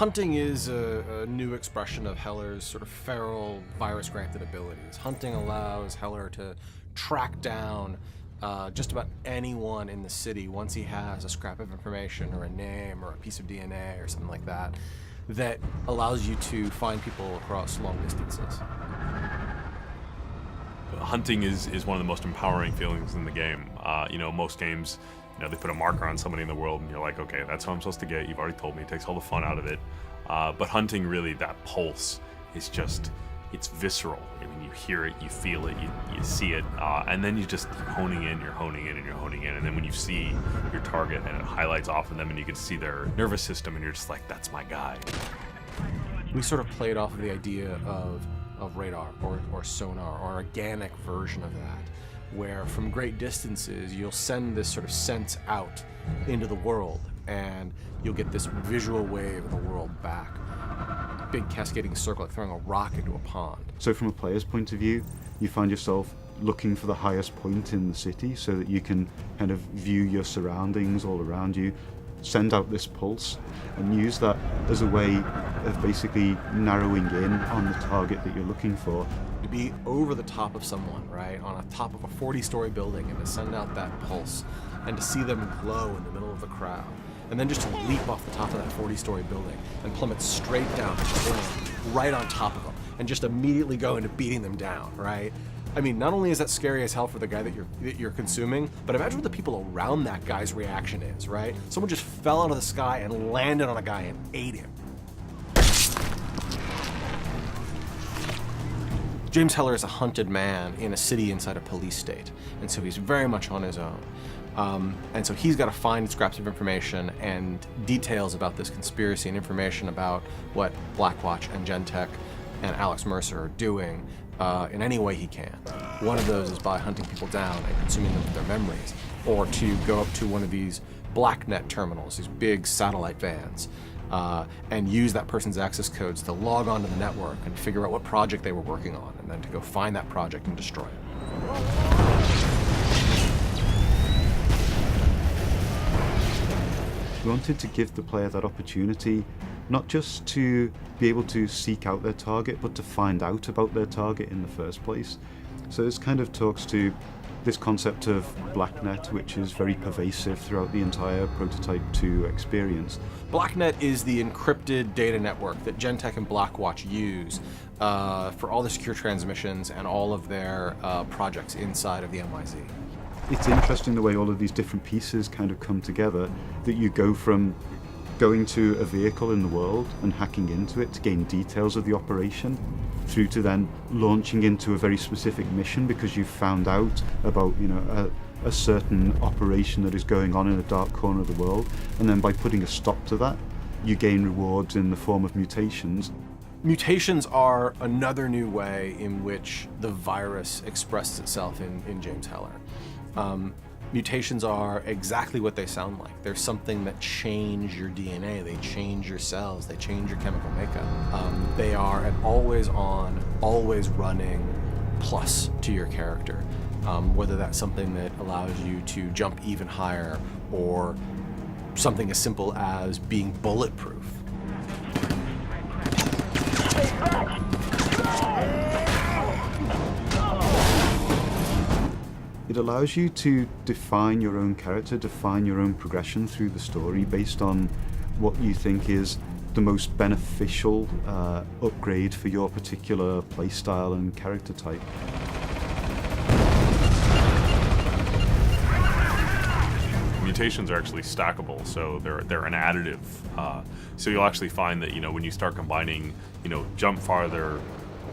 Hunting is a new expression of Heller's sort of feral virus-granted abilities. Hunting allows Heller to track down just about anyone in the city once he has a scrap of information or a name or a piece of DNA or something like that, that allows you to find people across long distances. Hunting is one of the most empowering feelings in the game. Most games, they put a marker on somebody in the world and you're like, okay, that's who I'm supposed to get. You've already told me. It takes all the fun out of it. But hunting, really, that pulse is just, it's visceral. I mean, you hear it, you feel it, you see it, and then you're honing in, and then when you see your target and it highlights off of them and you can see their nervous system and you're just like, that's my guy. We sort of played off of the idea of radar or sonar, or organic version of that, where from great distances you'll send this sort of sense out into the world and you'll get this visual wave of the world back. Big cascading circle, like throwing a rock into a pond. So from a player's point of view, you find yourself looking for the highest point in the city so that you can kind of view your surroundings all around you, send out this pulse, and use that as a way of basically narrowing in on the target that you're looking for. To be over the top of someone, right, on a top of a 40-story building, and to send out that pulse, and to see them glow in the middle of the crowd, and then just to leap off the top of that 40-story building and plummet straight down to the ground, right on top of them, and just immediately go into beating them down, right? I mean, not only is that scary as hell for the guy that you're consuming, but imagine what the people around that guy's reaction is, right? Someone just fell out of the sky and landed on a guy and ate him. James Heller is a hunted man in a city inside a police state, and so he's very much on his own. And so he's got to find scraps of information and details about this conspiracy and information about what Blackwatch and Gentek and Alex Mercer are doing in any way he can. One of those is by hunting people down and consuming them with their memories, or to go up to one of these BlackNet terminals, these big satellite vans, and use that person's access codes to log onto the network and figure out what project they were working on, and then to go find that project and destroy it. We wanted to give the player that opportunity, not just to be able to seek out their target, but to find out about their target in the first place. So this kind of talks to this concept of BlackNet, which is very pervasive throughout the entire Prototype 2 experience. BlackNet is the encrypted data network that Gentek and Blackwatch use for all the secure transmissions and all of their projects inside of the NYZ. It's interesting the way all of these different pieces kind of come together, that you go from going to a vehicle in the world and hacking into it to gain details of the operation, through to then launching into a very specific mission because you've found out about a certain operation that is going on in a dark corner of the world, and then by putting a stop to that, you gain rewards in the form of mutations. Mutations are another new way in which the virus expresses itself in James Heller. Mutations are exactly what they sound like. They're something that change your DNA, they change your cells, they change your chemical makeup. They are an always on, always running plus to your character. Whether that's something that allows you to jump even higher, or something as simple as being bulletproof. It allows you to define your own character, define your own progression through the story based on what you think is the most beneficial upgrade for your particular playstyle and character type. Mutations are actually stackable, so they're an additive. So you'll actually find that when you start combining, jump farther,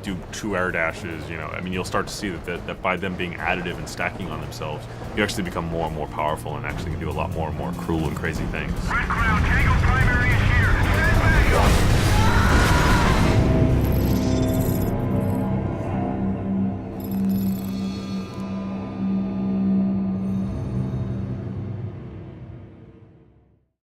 do 2 air dashes, you'll start to see that by them being additive and stacking on themselves, you actually become more and more powerful and actually can do a lot more and more cruel and crazy things. Red Cloud, Tango primary is here.